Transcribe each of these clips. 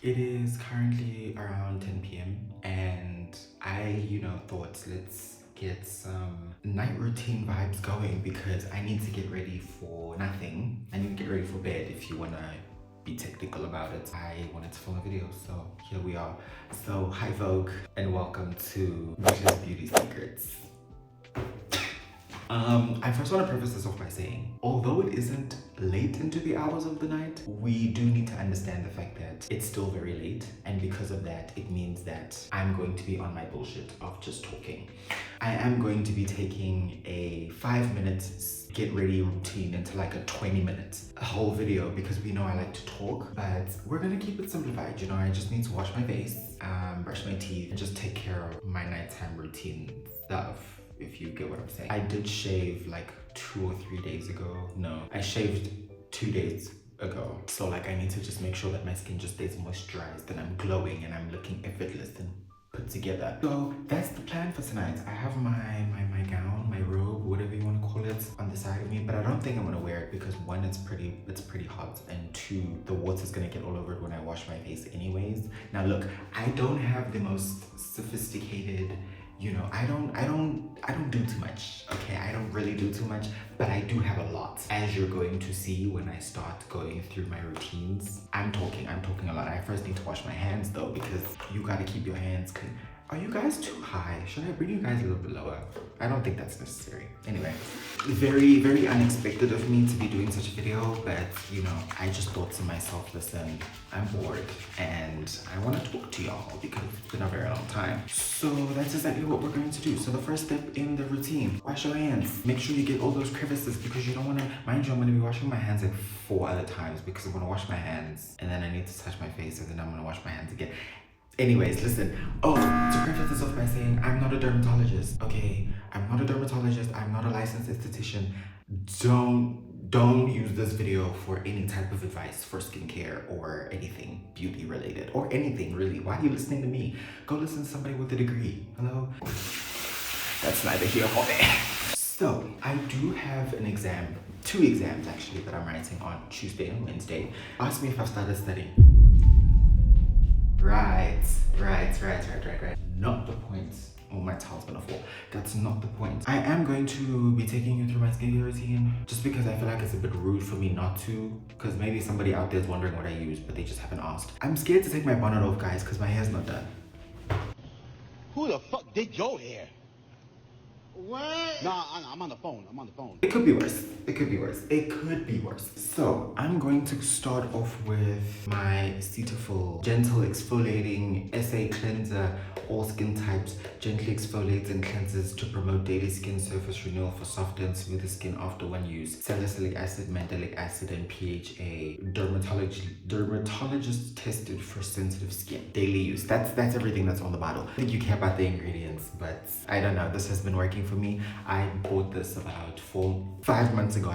It is currently around 10 p.m. and I, thought let's get some night routine vibes going because I need to get ready for nothing. I need to get ready for bed if you wanna be technical about it. I wanted to film a video, so here we are. So hi Vogue and welcome to Vicious Beauty Secrets. I first want to preface this off by saying, although it isn't late into the hours of the night, we do need to understand the fact that it's still very late, and because of that, it means that I'm going to be on my bullshit of just talking. I am going to be taking a 5-minute get ready routine into like a 20-minute whole video because we know I like to talk, but we're gonna keep it simplified. I just need to wash my face, brush my teeth, and just take care of my nighttime routine stuff, if you get what I'm saying. I did shave like 2 or 3 days ago. No, I shaved 2 days ago. So like I need to just make sure that my skin just stays moisturized and I'm glowing and I'm looking effortless and put together. So that's the plan for tonight. I have my gown, my robe, whatever you want to call it, on the side of me, but I don't think I'm gonna wear it because one, it's pretty hot, and two, the water's gonna get all over it when I wash my face anyways. Now look, I don't have the most sophisticated, I don't do too much, okay? I don't really do too much, but I do have a lot, as you're going to see when I start going through my routines. I'm talking a lot. I first need to wash my hands though, because you gotta keep your hands clean. Are you guys too high? Should I bring you guys a little bit lower? I don't think that's necessary. Anyway, very, very unexpected of me to be doing such a video, but I just thought to myself, listen, I'm bored and I want to talk to y'all because it's been a very long time. So that's exactly what we're going to do. So the first step in the routine, wash your hands. Make sure you get all those crevices because you don't want to, mind you, I'm going to be washing my hands like 4 other times because I'm going to wash my hands and then I need to touch my face and then I'm going to wash my hands again. Anyways, listen. Oh, to preface this off by saying, I'm not a dermatologist, okay? I'm not a dermatologist. I'm not a licensed esthetician. Don't use this video for any type of advice for skincare or anything beauty related or anything really. Why are you listening to me? Go listen to somebody with a degree. Hello? That's neither here nor there. So I do have an exam, 2 exams actually, that I'm writing on Tuesday and Wednesday. Ask me if I've started studying. Right. Not the point. Oh, my towel's gonna fall. That's not the point. I am going to be taking you through my skincare routine just because I feel like it's a bit rude for me not to, because maybe somebody out there is wondering what I use, but they just haven't asked. I'm scared to take my bonnet off, guys, because my hair's not done. Who the fuck did your hair? What? Nah, I'm on the phone. It could be worse. So I'm going to start off with my Cetaphil Gentle Exfoliating SA Cleanser. All skin types gently exfoliates and cleanses to promote daily skin surface renewal for softer and smoother skin after one use. Salicylic acid, mandelic acid, and PHA. Dermatologist tested for sensitive skin. Daily use. That's everything that's on the bottle. I think you care about the ingredients, but I don't know. This has been working for me. I bought this about 5 months ago.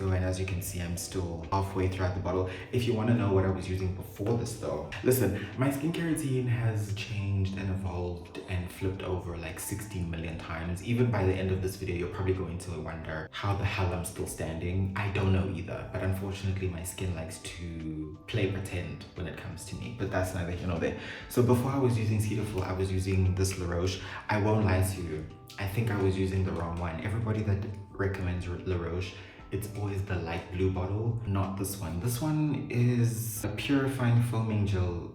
And as you can see, I'm still halfway throughout the bottle. If you want to know what I was using before this though, listen, my skincare routine has changed and evolved and flipped over like 16 million times. Even by the end of this video, you're probably going to wonder how the hell I'm still standing. I don't know either, but unfortunately my skin likes to play pretend when it comes to me, but that's neither here nor there. So before I was using Cetaphil, I was using this La Roche. I won't lie to you, I think I was using the wrong one. Everybody that recommends La Roche, it's always the light blue bottle, not this one. This one is a purifying foaming gel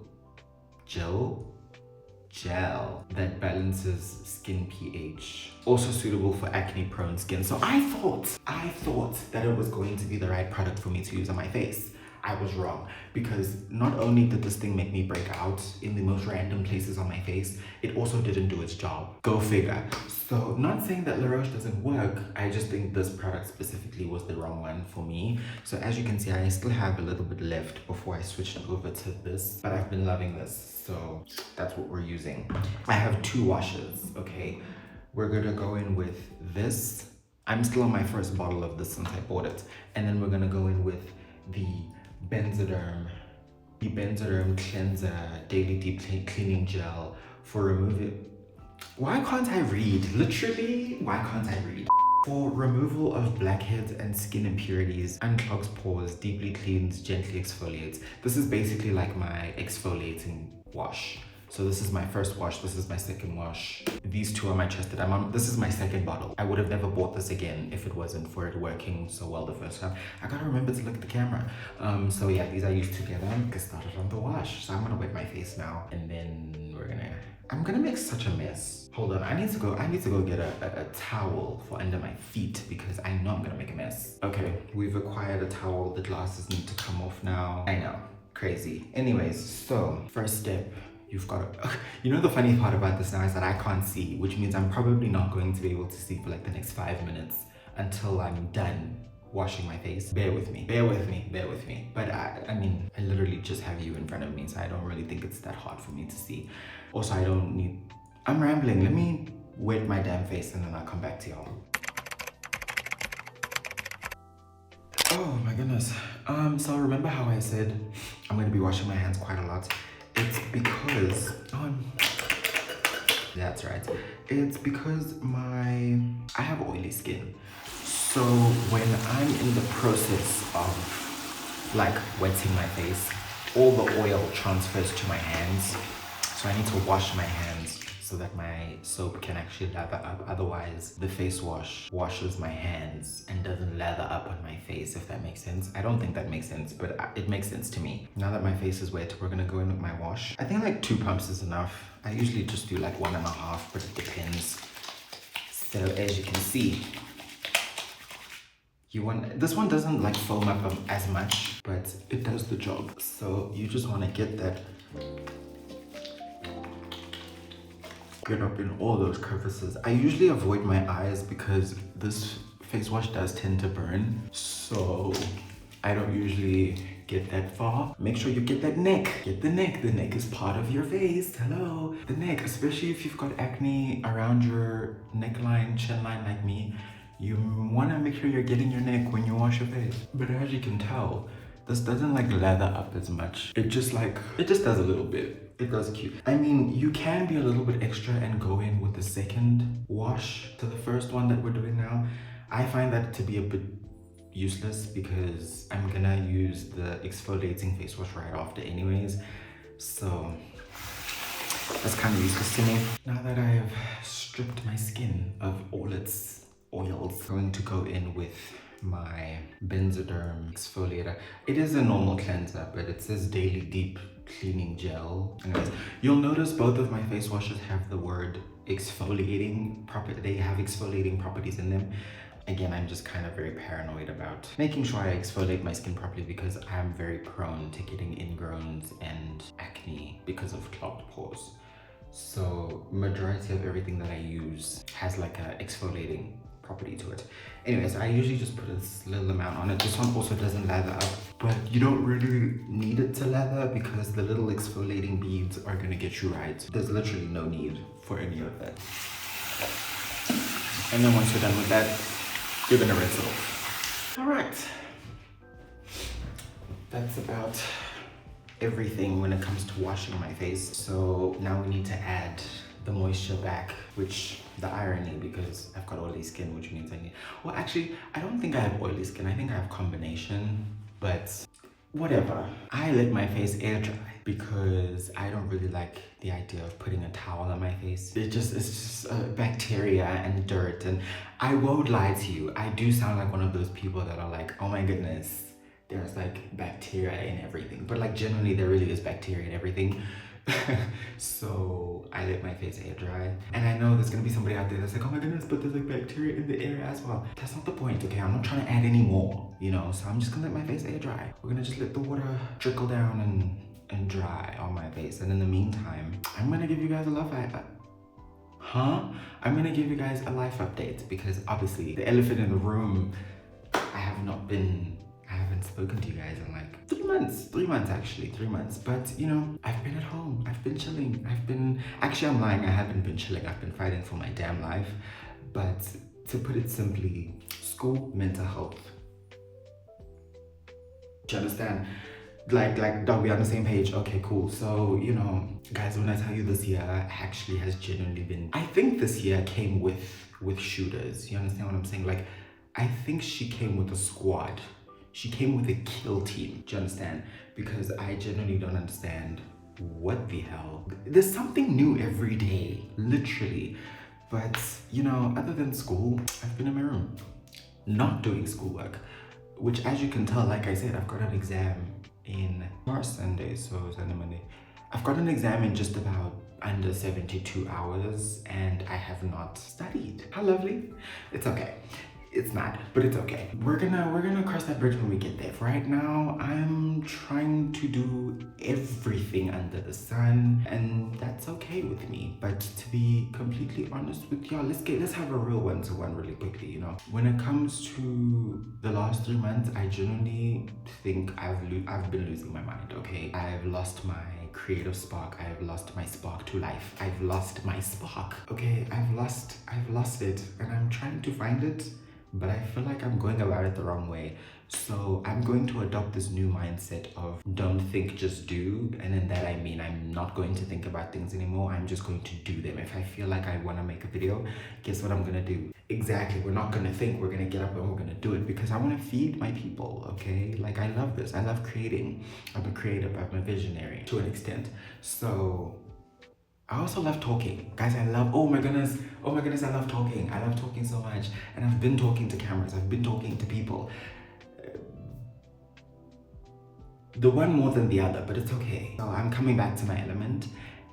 that balances skin pH. Also suitable for acne prone skin. So I thought that it was going to be the right product for me to use on my face. I was wrong, because not only did this thing make me break out in the most random places on my face, it also didn't do its job. Go figure. So not saying that La Roche doesn't work, I just think this product specifically was the wrong one for me. So as you can see, I still have a little bit left before I switched over to this, but I've been loving this, so that's what we're using. I have 2 washes, okay? We're gonna go in with this. I'm still on my first bottle of this since I bought it. And then we're gonna go in with the Benzoderm Cleanser Daily Deep Cleaning Gel for removing. Why can't I read? Literally, why can't I read? For removal of blackheads and skin impurities, unclogs pores, deeply cleans, gently exfoliates. This is basically like my exfoliating wash. So this is my first wash, this is my second wash. These two are my trusted. This is my second bottle. I would have never bought this again if it wasn't for it working so well the first time. I gotta remember to look at the camera. So yeah, these are used together. Get started on the wash. So I'm gonna wet my face now and then I'm gonna make such a mess. Hold on, I need to go get a towel for under my feet because I know I'm gonna make a mess. Okay, we've acquired a towel. The glasses need to come off now. I know, crazy. Anyways, so first step, you've got to, you know the funny part about this now is that I can't see, which means I'm probably not going to be able to see for like the next 5 minutes until I'm done washing my face. Bear with me. But I mean, I literally just have you in front of me, so I don't really think it's that hard for me to see. Also, I'm rambling. Let me wet my damn face and then I'll come back to y'all. Oh my goodness. So remember how I said I'm gonna be washing my hands quite a lot? It's because, that's right. It's because I have oily skin. So when I'm in the process of like wetting my face, all the oil transfers to my hands. So I need to wash my hands so that my soap can actually lather up. Otherwise, the face wash washes my hands and doesn't lather up on my face, if that makes sense. I don't think that makes sense, but it makes sense to me. Now that my face is wet, we're gonna go in with my wash. I think like 2 pumps is enough. I usually just do like 1.5, but it depends. So as you can see, this one doesn't like foam up as much, but it does the job. So you just want to get up in all those crevices. I usually avoid my eyes because this face wash does tend to burn, so I don't usually get that far. Make sure you get that neck. Get the neck. The neck is part of your face. Hello. The neck, especially if you've got acne around your neckline, chin line like me, you want to make sure you're getting your neck when you wash your face. But as you can tell, this doesn't like lather up as much. It just does a little bit. It does cute. I mean, you can be a little bit extra and go in with the second wash to the first one that we're doing now. I find that to be a bit useless because I'm gonna use the exfoliating face wash right after anyways. So that's kind of useless to me. Now that I have stripped my skin of all its oils, I'm going to go in with my Benzoderm exfoliator. It is a normal cleanser, but it says Daily Deep Cleaning Gel. Anyways, you'll notice both of my face washes have the word exfoliating they have exfoliating properties in them. Again, I'm just kind of very paranoid about making sure I exfoliate my skin properly because I'm very prone to getting ingrowns and acne because of clogged pores. So majority of everything that I use has like a exfoliating property to it. Anyways, I usually just put a little amount on it. This one also doesn't lather up, but you don't really need it to lather because the little exfoliating beads are gonna get you right. There's literally no need for any of that. And then once you're done with that, you're gonna rinse it off. All right. That's about everything when it comes to washing my face. So now we need to add the moisture back, which the irony, because I've got oily skin, which means I need, well actually I don't think I have oily skin, I think I have combination, but whatever. I let my face air dry because I don't really like the idea of putting a towel on my face. It's just bacteria and dirt, and I won't lie to you, I do sound like one of those people that are like, oh my goodness, there's like bacteria in everything, but like generally there really is bacteria in everything. So I let my face air dry, and I know there's gonna be somebody out there that's like, oh my goodness, but there's like bacteria in the air as well. That's not the point, okay? I'm not trying to add any more, you know, so I'm just gonna let my face air dry. We're gonna just let the water trickle down and dry on my face, and in the meantime I'm gonna give you guys a I'm gonna give you guys a life update, because obviously the elephant in the room, I haven't spoken to you guys in like 3 months actually, 3 months. But you know, I've been at home, I've been chilling, actually I'm lying, I haven't been chilling, I've been fighting for my damn life. But to put it simply, school, mental health. Do you understand? Like, are we on the same page? Okay, cool. So, you know, guys, when I tell you this year actually has genuinely been, I think this year came with shooters. You understand what I'm saying? Like, I think she came with a squad. She came with a kill team. Do you understand? Because I genuinely don't understand what the hell. There's something new every day, literally. But, you know, other than school, I've been in my room, not doing schoolwork, which, as you can tell, like I said, I've got an exam in last Sunday, so Sunday, Monday. I've got an exam in just about under 72 hours and I have not studied. How lovely. It's okay. It's not, but it's okay. We're gonna cross that bridge when we get there. For right now, I'm trying to do everything under the sun, and that's okay with me. But to be completely honest with y'all, let's have a real one-to-one really quickly. You know, when it comes to the last 3 months, I genuinely think I've been losing my mind. Okay, I've lost my creative spark. I've lost my spark to life. I've lost my spark. Okay, I've lost it, and I'm trying to find it, but I feel like I'm going about it the wrong way. So I'm going to adopt this new mindset of don't think, just do. And in that I mean I'm not going to think about things anymore. I'm just going to do them. If I feel like I want to make a video, guess what I'm gonna do? Exactly, we're not gonna think, we're gonna get up and we're gonna do it because I want to feed my people, okay? Like, I love this, I love creating. I'm a creative, I'm a visionary to an extent. So I also love talking. Guys, oh my goodness, I love talking. I love talking so much. And I've been talking to cameras, I've been talking to people. The one more than the other, but it's okay. So I'm coming back to my element.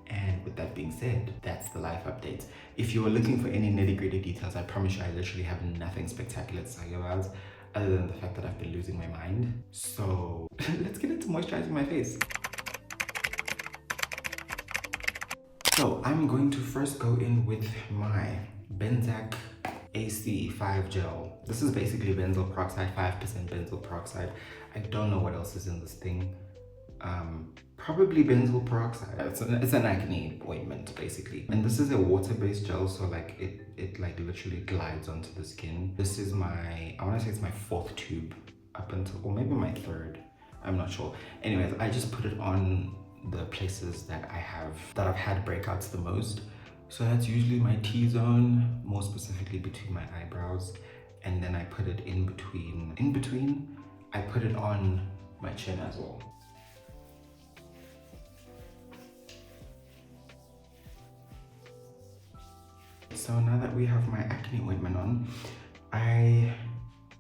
And with that being said, that's the life update. If you are looking for any nitty-gritty details, I promise you I literally have nothing spectacular to tell you about, other than the fact that I've been losing my mind. So let's get into moisturizing my face. So I'm going to first go in with my Benzac AC5 gel. This is basically benzoyl peroxide, 5% benzoyl peroxide. I don't know what else is in this thing. Probably benzoyl peroxide. It's an acne ointment basically. And this is a water-based gel, so like it like literally glides onto the skin. This is I want to say it's my 4th tube up until, or maybe my 3rd. I'm not sure. Anyways, I just put it on the places that I've had breakouts the most. So that's usually my T-zone, more specifically between my eyebrows, and then I put it in between. I put it on my chin as well. So now that we have my acne ointment on,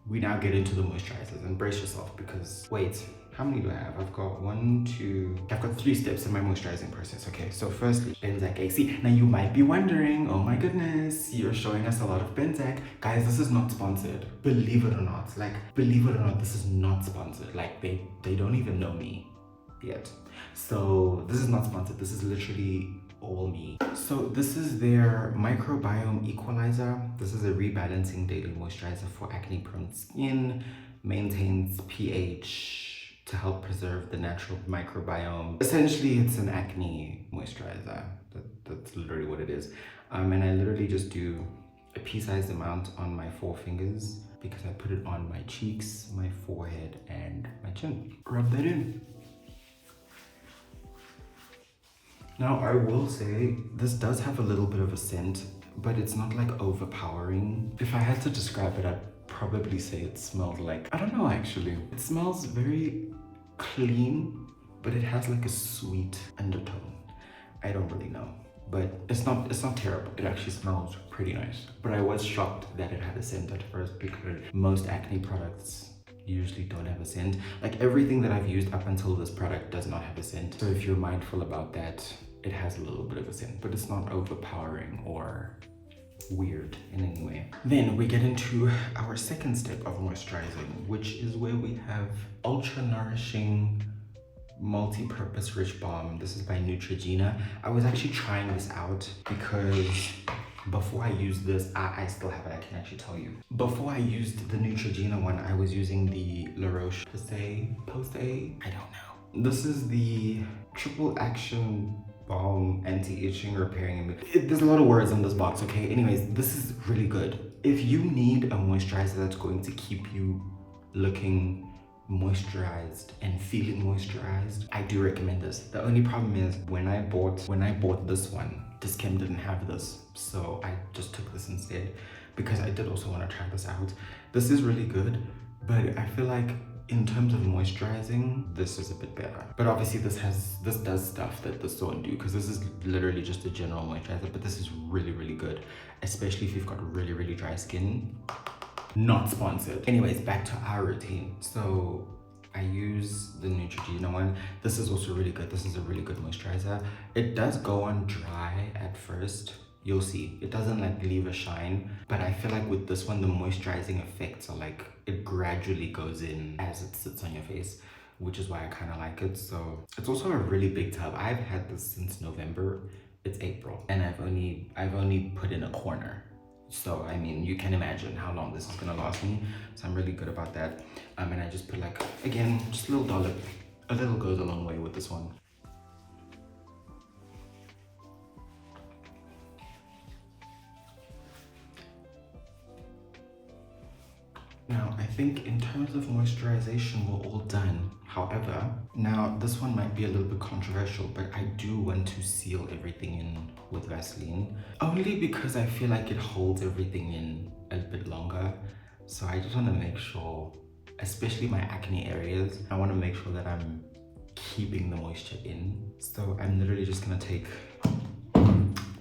we now get into the moisturizers, and brace yourself because wait, how many do I have? I've got 3 steps in my moisturizing process. Okay, so firstly, Benzac AC. Now you might be wondering, oh my goodness, you're showing us a lot of Benzac. Guys, this is not sponsored. Believe it or not, this is not sponsored. Like, they don't even know me yet. So this is not sponsored. This is literally all me. So this is their microbiome equalizer. This is a rebalancing daily moisturizer for acne prone skin, maintains pH to help preserve the natural microbiome. Essentially, it's an acne moisturizer. That's literally what it is. And I literally just do a pea-sized amount on my 4 fingers because I put it on my cheeks, my forehead, and my chin. Rub that in. Now, I will say, this does have a little bit of a scent, but it's not like overpowering. If I had to describe it, I'd probably say it smells like, I don't know actually. It smells very clean, but it has like a sweet undertone. I don't really know, but it's not terrible. It actually smells pretty nice. But I was shocked that it had a scent at first because most acne products usually don't have a scent. Like, everything that I've used up until this product does not have a scent. So if you're mindful about that, it has a little bit of a scent, but it's not overpowering or weird in any way. Then we get into our second step of moisturizing, which is where we have ultra nourishing multi-purpose rich balm. This is by Neutrogena. I was actually trying this out because before I used this, I still have it, I can actually tell you. Before I used the Neutrogena one, I was using the La Roche-Posay, I don't know. This is the triple action balm, anti-itching, repairing, there's a lot of words on this box, okay? Anyways, this is really good. If you need a moisturizer that's going to keep you looking moisturized and feeling moisturized, I do recommend this. The only problem is when I bought this one, Dischem didn't have this, so I just took this instead because I did also want to try this out. This is really good, but I feel like in terms of moisturizing, this is a bit better. But obviously this does stuff that this don't do, because this is literally just a general moisturizer, but this is really, really good, especially if you've got really, really dry skin. Not sponsored. Anyways, back to our routine. So I use the Neutrogena one. This is also really good. This is a really good moisturizer. It does go on dry at first. You'll see. It doesn't like leave a shine, but I feel like with this one, the moisturizing effects are like, it gradually goes in as it sits on your face, which is why I kind of like it. So it's also a really big tub. I've had this since November. It's April, and I've only put in a corner. So I mean, you can imagine how long this is gonna last me. So I'm really good about that. And I just put like, again, just a little dollop. A little goes a long way with this one. Now, I think in terms of moisturization, we're all done. However, now this one might be a little bit controversial, but I do want to seal everything in with Vaseline. Only because I feel like it holds everything in a bit longer. So I just want to make sure, especially my acne areas, I want to make sure that I'm keeping the moisture in. So I'm literally just going to take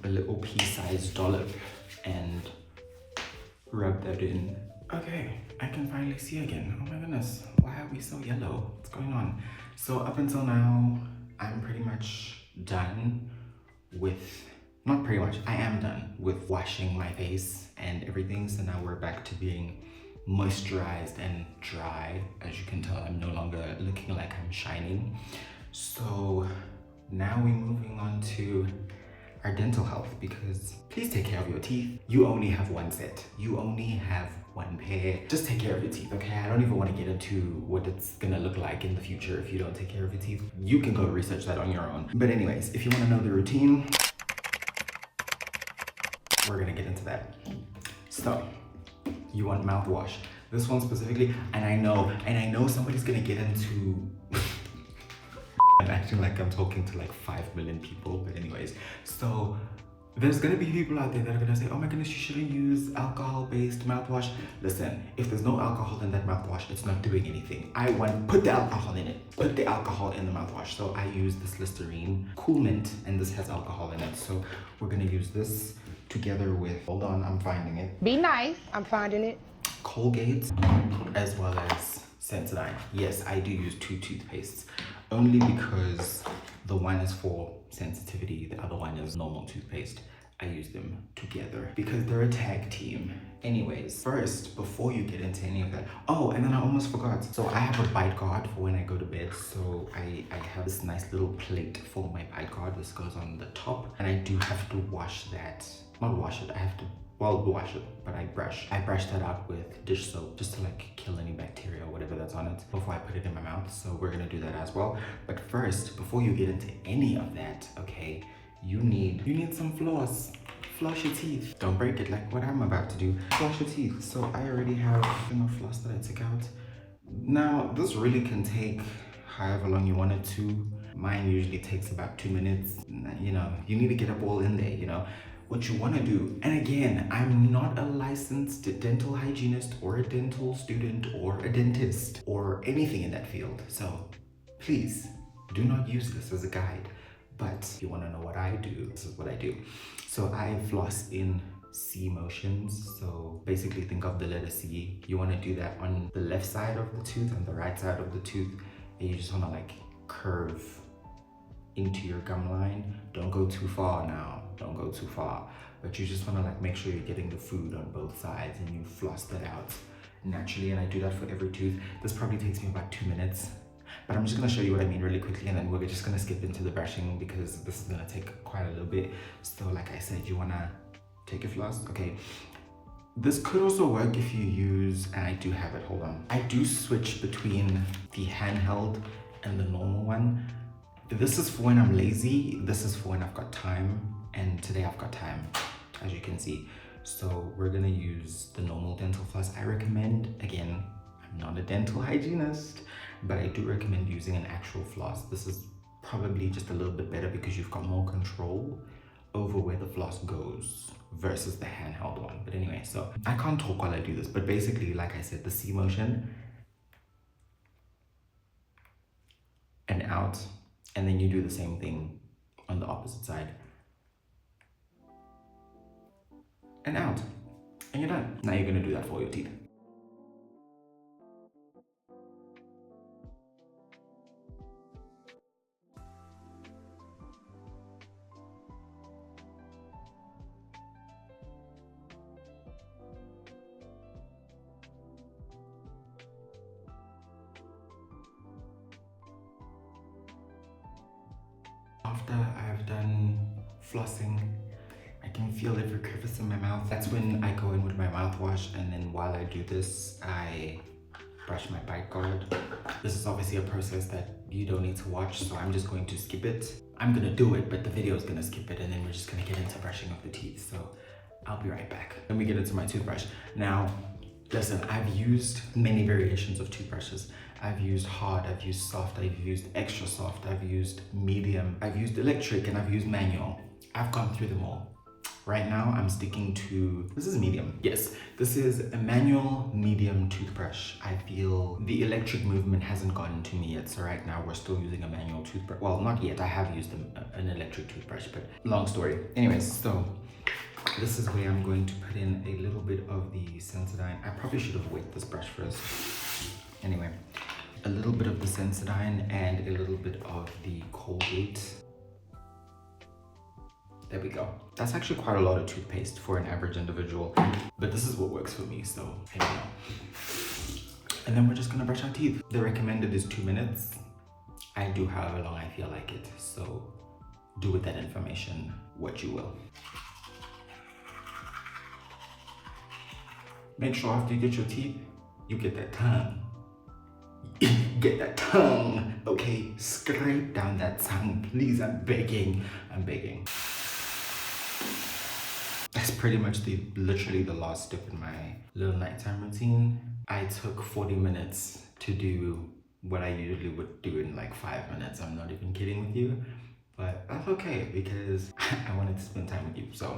a little pea-sized dollop and rub that in. Okay, I can finally see again. Oh my goodness, why are we so yellow? What's going on? So up until now, I'm pretty much done with, not pretty much, I am done with washing my face and everything. So now we're back to being moisturized and dry. As you can tell, I'm no longer looking like I'm shining. So now we're moving on to our dental health, because please take care of your teeth. You only have one set. You only have one pair. Just take care of your teeth, okay? I don't even want to get into what it's gonna look like in the future if you don't take care of your teeth. You can go research that on your own. But anyways, if you want to know the routine, we're gonna get into that. So, you want mouthwash. This one specifically, and I know somebody's gonna get into I'm acting like I'm talking to like 5 million people, but anyways, so there's gonna be people out there that are gonna say, oh my goodness, you shouldn't use alcohol-based mouthwash. Listen, if there's no alcohol in that mouthwash, it's not doing anything. Put the alcohol in it. Put the alcohol in the mouthwash. So I use this Listerine Cool Mint, and this has alcohol in it. So we're gonna use this together with, hold on, I'm finding it. Be nice, I'm finding it. Colgate, as well as Sensodyne. Yes, I do use 2 toothpastes, only because the one is for sensitivity, the other one is normal toothpaste. I use them together because they're a tag team. Anyways, first, before you get into any of that, oh, and then I almost forgot. So I have a bite guard for when I go to bed. So I have this nice little plate for my bite guard. This goes on the top, and I do have to wash that. Not wash it, I have to, well, wash it, but I brush that out with dish soap just to like kill any bacteria or whatever that's on it before I put it in my mouth. So we're gonna do that as well. But first, before you get into any of that, okay, you need some floss. Floss your teeth. Don't break it like what I'm about to do. Floss your teeth. So I already have floss that I took out. Now, this really can take however long you want it to. Mine usually takes about 2 minutes. You know, you need to get up all in there, you know. What you want to do, and again, I'm not a licensed dental hygienist or a dental student or a dentist or anything in that field, so please do not use this as a guide. But if you want to know what I do, this is what I do. So I floss in C motions. So basically think of the letter C. You want to do that on the left side of the tooth and the right side of the tooth, and you just want to like curve into your gum line. Don't go too far now, don't go too far, but you just want to like make sure you're getting the food on both sides and you floss that out naturally. And I do that for every tooth. This probably takes me about 2 minutes, but I'm just going to show you what I mean really quickly, and then we're just going to skip into the brushing because this is going to take quite a little bit. So like I said, you want to take your floss. Okay, this could also work if you use, and I do have it, hold on, I do switch between the handheld and the normal one. This is for when I'm lazy, this is for when I've got time, and today I've got time, as you can see. So we're gonna use the normal dental floss. I recommend, again, I'm not a dental hygienist, but I do recommend using an actual floss. This is probably just a little bit better because you've got more control over where the floss goes versus the handheld one. But anyway, so I can't talk while I do this, but basically, like I said, the C motion and out, and then you do the same thing on the opposite side and out, and you're done. Now you're gonna do that for your teeth. After I've done flossing, I can feel every crevice in my mouth. That's when I go in with my mouthwash, and then while I do this, I brush my bite guard. This is obviously a process that you don't need to watch, so I'm just going to skip it. I'm gonna do it, but the video is gonna skip it, and then we're just gonna get into brushing of the teeth. So I'll be right back. Then we get into my toothbrush. Now, listen, I've used many variations of toothbrushes. I've used hard, I've used soft, I've used extra soft, I've used medium, I've used electric, and I've used manual. I've gone through them all. Right now, I'm sticking to, this is medium. Yes, this is a manual medium toothbrush. I feel the electric movement hasn't gotten to me yet, so right now we're still using a manual toothbrush. Well, not yet, I have used an electric toothbrush, but long story. Anyways, so this is where I'm going to put in a little bit of the Sensodyne. I probably should have wet this brush first. Anyway, a little bit of the Sensodyne and a little bit of the Colgate. There we go. That's actually quite a lot of toothpaste for an average individual, but this is what works for me, so here we go. And then we're just gonna brush our teeth. The recommended is 2 minutes. I do however long I feel like it, so do with that information what you will. Make sure after you get your teeth, you get that tongue. Get that tongue, okay? Scrape down that tongue, please, I'm begging, I'm begging. That's pretty much literally the last step in my little nighttime routine. I took 40 minutes to do what I usually would do in like 5 minutes. I'm not even kidding with you, but that's okay because I wanted to spend time with you, so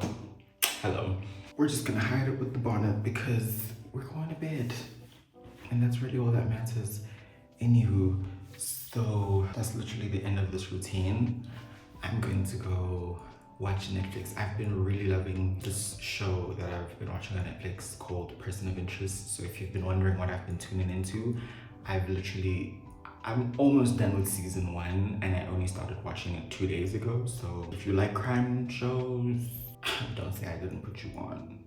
hello. We're just gonna hide it with the bonnet because we're going to bed, and that's really all that matters. Anywho, so that's literally the end of this routine. I'm going to go watch Netflix. I've been really loving this show that I've been watching on Netflix called Person of Interest. So if you've been wondering what I've been tuning into, I'm almost done with season 1 and I only started watching it 2 days ago. So if you like crime shows, don't say I didn't put you on.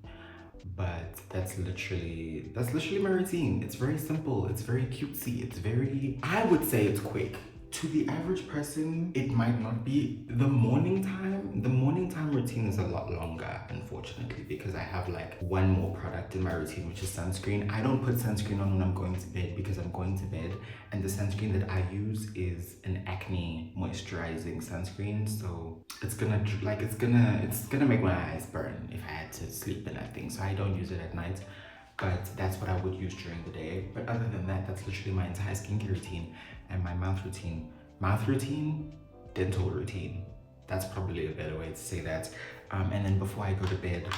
But that's literally my routine. It's very simple, it's very cutesy, I would say it's quick. To the average person, it might not be. The morning time routine is a lot longer, unfortunately, because I have like one more product in my routine, which is sunscreen. I don't put sunscreen on when I'm going to bed because I'm going to bed, and the sunscreen that I use is an acne moisturizing sunscreen, so it's gonna make my eyes burn if I had to sleep in that thing, so I don't use it at night. But that's what I would use during the day. But other than that, that's literally my entire skincare routine and my mouth routine. Mouth routine, dental routine. That's probably a better way to say that. And then before I go to bed,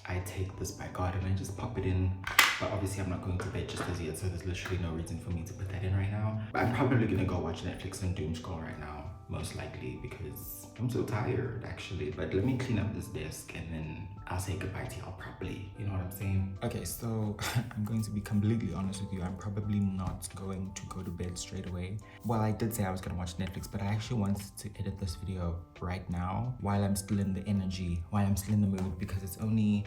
I take this bite guard and I just pop it in. But obviously I'm not going to bed just as yet, so there's literally no reason for me to put that in right now. But I'm probably gonna go watch Netflix and doom scroll right now, most likely, because I'm so tired actually. But let me clean up this desk and then I'll say goodbye to y'all properly, you know what I'm saying? Okay, so I'm going to be completely honest with you. I'm probably not going to go to bed straight away. Well, I did say I was gonna watch Netflix, but I actually wanted to edit this video right now while I'm still in the energy, while I'm still in the mood, because it's only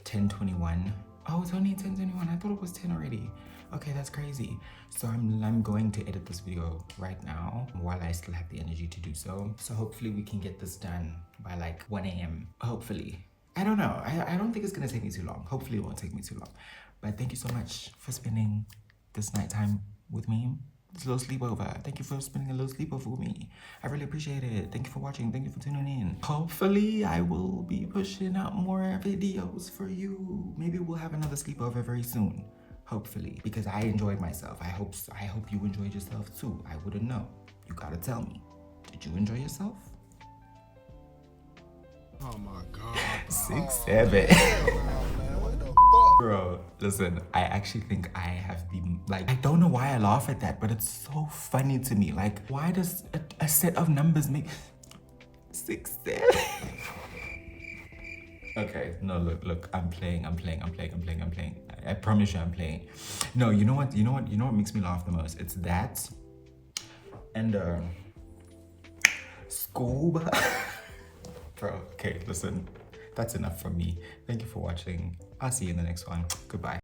10:21. Oh, it's only 10:21. I thought it was 10 already. Okay, that's crazy. So I'm going to edit this video right now while I still have the energy to do so. So hopefully we can get this done by like 1 a.m. Hopefully. I don't know. I don't think it's gonna take me too long. Hopefully it won't take me too long. But thank you so much for spending this nighttime with me. This little sleepover. Thank you for spending a little sleepover with me. I really appreciate it. Thank you for watching. Thank you for tuning in. Hopefully I will be pushing out more videos for you. Maybe we'll have another sleepover very soon. Hopefully, because I enjoyed myself. I hope you enjoyed yourself too. I wouldn't know. You gotta tell me. Did you enjoy yourself? Oh my God. 6, 7. Bro, listen, I actually think I have been, like, I don't know why I laugh at that, but it's so funny to me. Like, why does a set of numbers make 6, 7? Okay, no, look, I'm playing. I promise you I'm playing. No, you know what makes me laugh the most? It's that and scuba. Bro, okay, listen, that's enough from me. Thank you for watching. I'll see you in the next one. Goodbye.